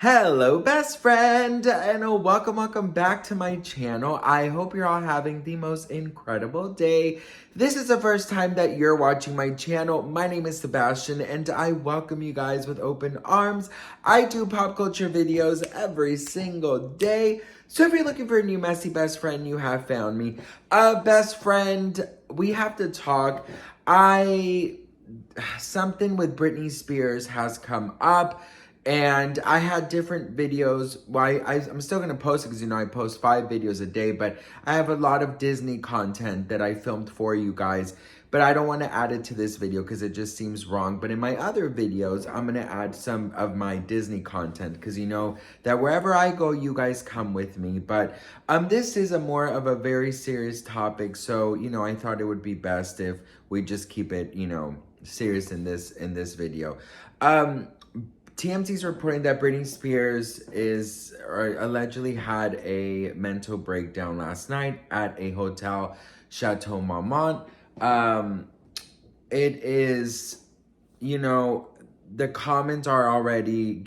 Hello, best friend, and welcome back to my channel. I hope you're all having the most incredible day. This is the first time that you're watching my channel. My name is Sebastian, and I welcome you guys with open arms. I do pop culture videos every single day. So if you're looking for a new messy best friend, you have found me. Best friend, we have to talk. Something with Britney Spears has come up. And I had different videos. I'm still going to post it because, I post 5 videos a day. But I have a lot of Disney content that I filmed for you guys. But I don't want to add it to this video because it just seems wrong. But in my other videos, I'm going to add some of my Disney content. Because you know that wherever I go, you guys come with me. But this is a more of a very serious topic. So, I thought it would be best if we just keep it, serious in this video. TMZ is reporting that Britney Spears allegedly had a mental breakdown last night at a hotel, Chateau Marmont. It is, the comments are already,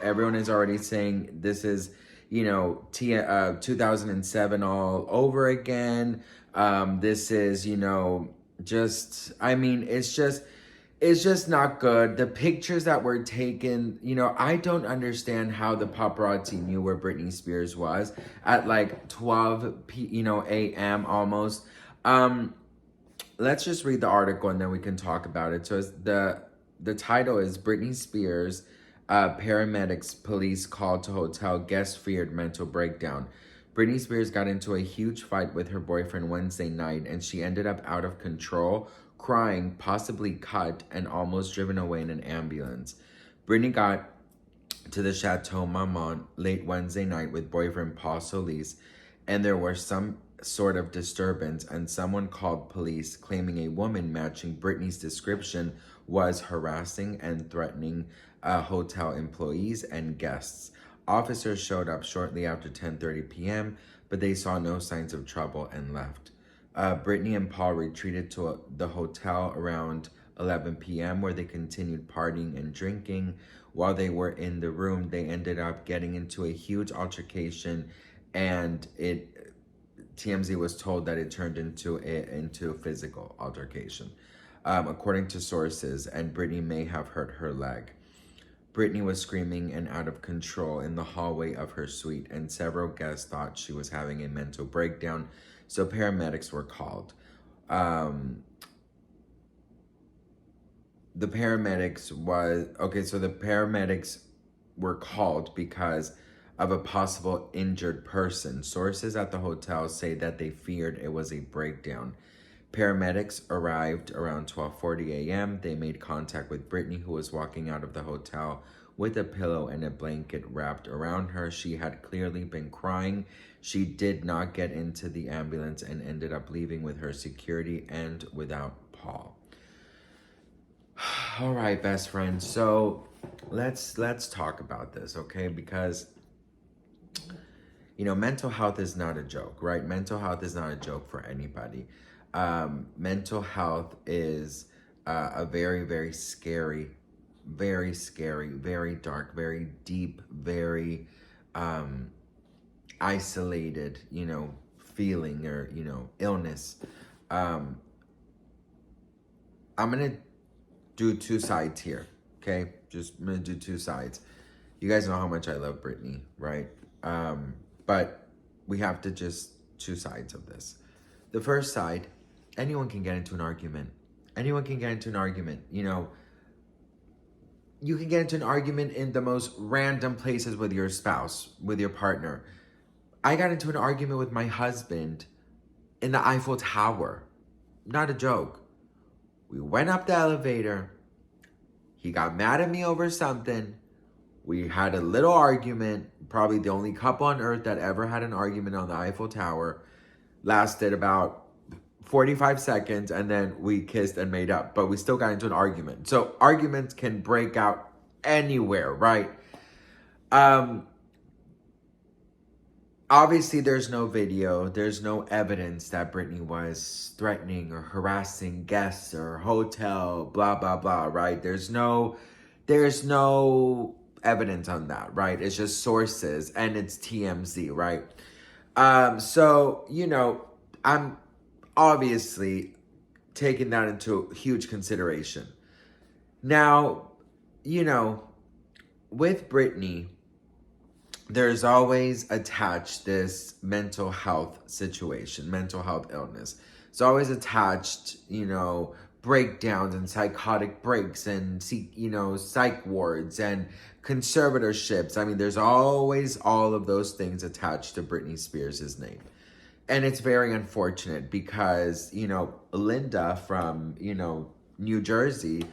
everyone is already saying this is, 2007 all over again. This is, it's just not good. The pictures that were taken, I don't understand how the paparazzi knew where Britney Spears was at like 12 a.m. almost. Let's just read the article and then we can talk about it. So the title is Britney Spears, paramedics, police called to hotel, guest feared mental breakdown. Britney Spears got into a huge fight with her boyfriend Wednesday night and she ended up out of control, crying, possibly cut, and almost driven away in an ambulance. Britney got to the Chateau Marmont late Wednesday night with boyfriend Paul Solis, and there was some sort of disturbance, and someone called police claiming a woman matching Britney's description was harassing and threatening hotel employees and guests. Officers showed up shortly after 10:30 p.m., but they saw no signs of trouble and left. Britney and Paul retreated to the hotel around 11 p.m. where they continued partying and drinking. While they were in the room, they ended up getting into a huge altercation, and TMZ was told that it turned into a physical altercation, according to sources, and Britney may have hurt her leg. Britney was screaming and out of control in the hallway of her suite, and several guests thought she was having a mental breakdown, so paramedics were called. The paramedics were called because of a possible injured person. Sources at the hotel say that they feared it was a breakdown. Paramedics arrived around 12:40 a.m. They made contact with Britney, who was walking out of the hotel with a pillow and a blanket wrapped around her. She had clearly been crying. She did not get into the ambulance and ended up leaving with her security and without Paul. All right, best friend. So let's talk about this, okay? Because mental health is not a joke, right? Mental health is not a joke for anybody. Mental health is a very, very scary, very dark, very deep, very isolated, feeling or, illness. I'm going to do 2 sides here, okay? I'm going to do 2 sides. You guys know how much I love Britney, right? But we have to just 2 sides of this. The first side, anyone can get into an argument. Anyone can get into an argument. You can get into an argument in the most random places with your spouse, with your partner. I got into an argument with my husband in the Eiffel Tower. Not a joke. We went up the elevator. He got mad at me over something. We had a little argument. Probably the only couple on earth that ever had an argument on the Eiffel Tower. Lasted about 45 seconds, and then we kissed and made up. But we still got into an argument. So arguments can break out anywhere, right? Obviously, there's no video. There's no evidence that Britney was threatening or harassing guests or hotel, blah, blah, blah, right? There's no evidence on that, right? It's just sources and it's TMZ, right? So, you know, I'm obviously taking that into huge consideration. Now, you know, with Britney, there's always attached this mental health situation, mental health illness. It's always attached, you know, breakdowns and psychotic breaks and, you know, psych wards and conservatorships. I mean, there's always all of those things attached to Britney Spears' name. And it's very unfortunate because, you know, Linda from, you know, New Jersey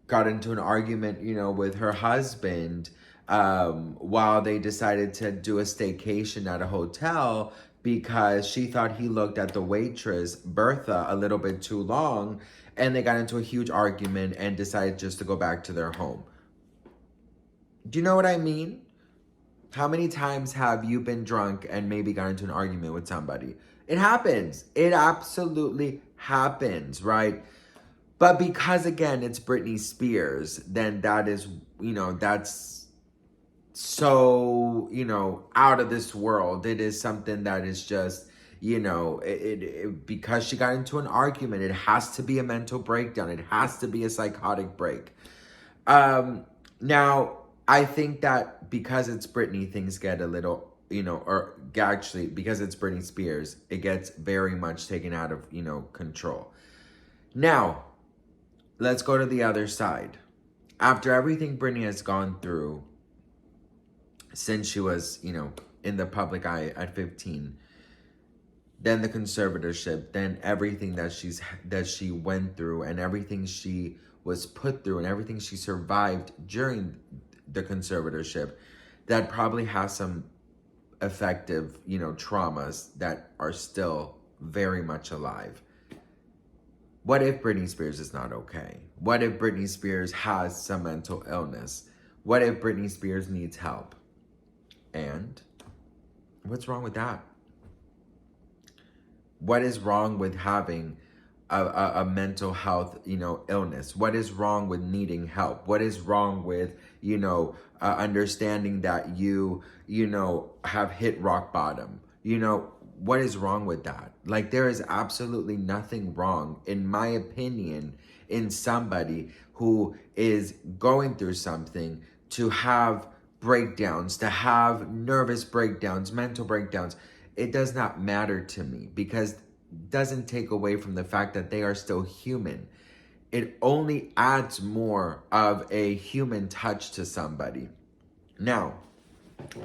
got into an argument, you know, with her husband while they decided to do a staycation at a hotel because she thought he looked at the waitress, Bertha, a little bit too long, and they got into a huge argument and decided just to go back to their home. Do you know what I mean? How many times have you been drunk and maybe got into an argument with somebody? It happens. It absolutely happens, right? But because, again, it's Britney Spears, then that is, you know, that's so, you know, out of this world. It is something that is just, you know, because she got into an argument, it has to be a mental breakdown. It has to be a psychotic break. Now, I think that because it's Britney, things get a little, you know, or actually, because it's Britney Spears, it gets very much taken out of, you know, control. Now, let's go to the other side. After everything Britney has gone through since she was, you know, in the public eye at 15, then the conservatorship, then everything that she went through and everything she was put through and everything she survived during the conservatorship, that probably has some effective, you know, traumas that are still very much alive. What if Britney Spears is not okay? What if Britney Spears has some mental illness? What if Britney Spears needs help? And what's wrong with that? What is wrong with having a mental health, you know, illness? What is wrong with needing help? What is wrong with, you know, understanding that you know, have hit rock bottom? You know, what is wrong with that? Like, there is absolutely nothing wrong, in my opinion, in somebody who is going through something to have breakdowns, to have nervous breakdowns, mental breakdowns. It does not matter to me because it doesn't take away from the fact that they are still human. It only adds more of a human touch to somebody. Now,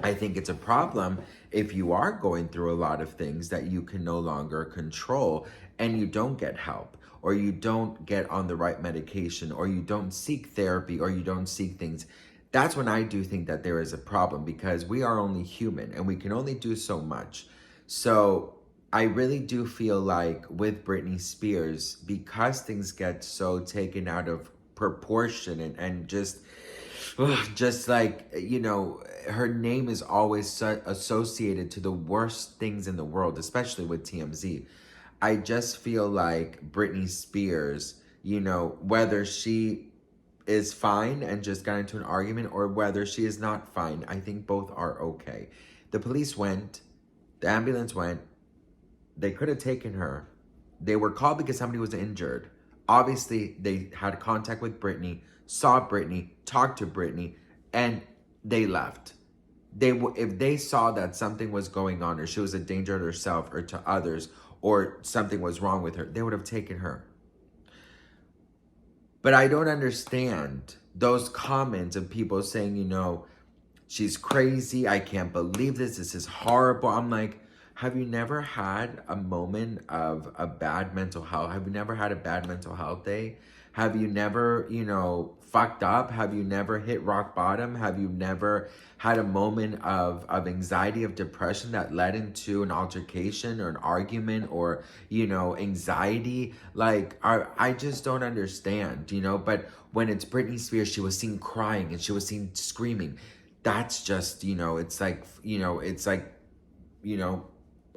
I think it's a problem if you are going through a lot of things that you can no longer control and you don't get help, or you don't get on the right medication, or you don't seek therapy, or you don't seek things. That's when I do think that there is a problem, because we are only human and we can only do so much. So I really do feel like with Britney Spears, because things get so taken out of proportion and just like, you know, her name is always associated to the worst things in the world, especially with TMZ. I just feel like Britney Spears, you know, whether she is fine and just got into an argument or whether she is not fine, I think both are okay. The police went, the ambulance went, they could have taken her. They were called because somebody was injured. Obviously, they had contact with Britney, saw Britney, talked to Britney, and they left. If they saw that something was going on or she was a danger to herself or to others or something was wrong with her, they would have taken her. But I don't understand those comments of people saying, you know, she's crazy. I can't believe this. This is horrible. I'm like, have you never had a moment of a bad mental health? Have you never had a bad mental health day? Have you never, you know, fucked up? Have you never hit rock bottom? Have you never had a moment of anxiety, of depression that led into an altercation or an argument or, you know, anxiety? Like, I just don't understand, you know? But when it's Britney Spears, she was seen crying and she was seen screaming. That's just, you know, it's like, you know,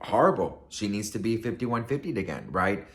horrible. She needs to be 5150 again, right?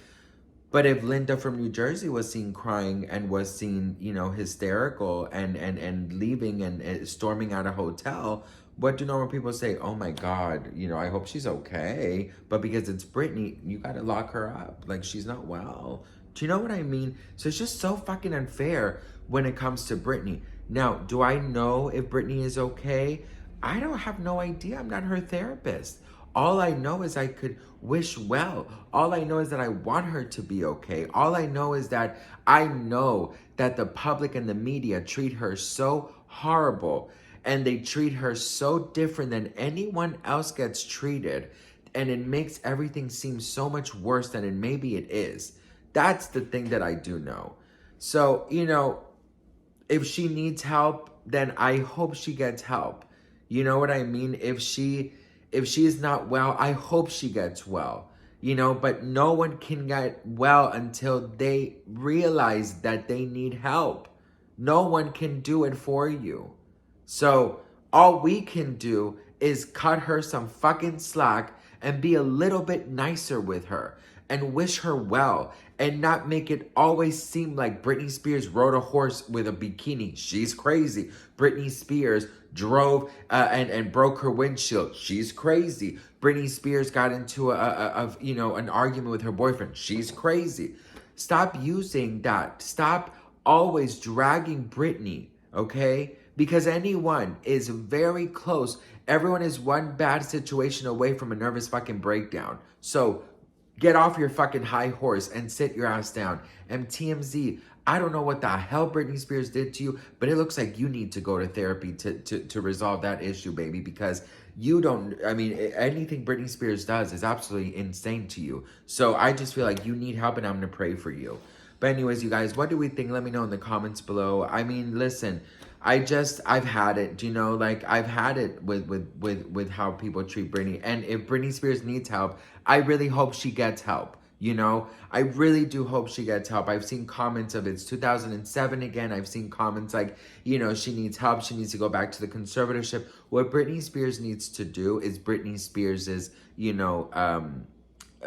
But if Linda from New Jersey was seen crying and was seen, you know, hysterical and leaving and storming out a hotel, what do normal people say? Oh my God, you know, I hope she's okay. But because it's Britney, you got to lock her up. Like, she's not well. Do you know what I mean? So it's just so fucking unfair when it comes to Britney. Now, do I know if Britney is okay? I don't have no idea. I'm not her therapist. All I know is I could wish well. All I know is that I want her to be okay. All I know is that I know that the public and the media treat her so horrible and they treat her so different than anyone else gets treated. And it makes everything seem so much worse than maybe it is. That's the thing that I do know. So, you know, if she needs help, then I hope she gets help. You know what I mean? If she is not well, I hope she gets well. You know, but no one can get well until they realize that they need help. No one can do it for you. So all we can do is cut her some fucking slack and be a little bit nicer with her and wish her well and not make it always seem like Britney Spears rode a horse with a bikini. She's crazy. Britney Spears drove and broke her windshield. She's crazy. Britney Spears got into an argument with her boyfriend. She's crazy. Stop using that. Stop always dragging Britney, okay? Because anyone is very close. Everyone is one bad situation away from a nervous fucking breakdown. So get off your fucking high horse and sit your ass down. And TMZ, I don't know what the hell Britney Spears did to you, but it looks like you need to go to therapy to resolve that issue, baby, because you don't, I mean, anything Britney Spears does is absolutely insane to you. So I just feel like you need help and I'm going to pray for you. But anyways, you guys, what do we think? Let me know in the comments below. I mean, listen, I've had it, you know, like I've had it with how people treat Britney. And if Britney Spears needs help, I really hope she gets help. You know, I really do hope she gets help. I've seen comments of it's 2007 again. I've seen comments like, you know, she needs help. She needs to go back to the conservatorship. What Britney Spears needs to do is Britney Spears's, you know,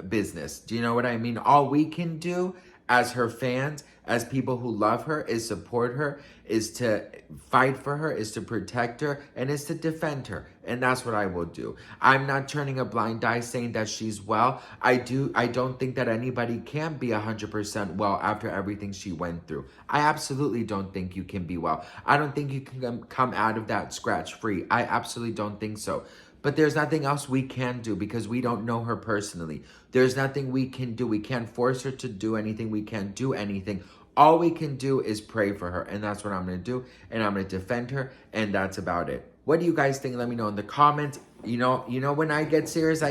business. Do you know what I mean? All we can do as her fans, as people who love her, is support her, is to fight for her, is to protect her, and is to defend her. And that's what I will do. I'm not turning a blind eye saying that she's well. I don't think that anybody can be 100% well after everything she went through. I absolutely don't think you can be well. I don't think you can come out of that scratch free. I absolutely don't think so. But there's nothing else we can do because we don't know her personally. There's nothing we can do. We can't force her to do anything. We can't do anything. All we can do is pray for her. And that's what I'm going to do. And I'm going to defend her. And that's about it. What do you guys think? Let me know in the comments. You know, when I get serious,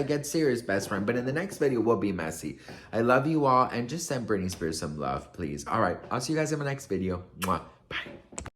best friend. But in the next video, we'll be messy. I love you all. And just send Britney Spears some love, please. All right. I'll see you guys in my next video. Mwah. Bye.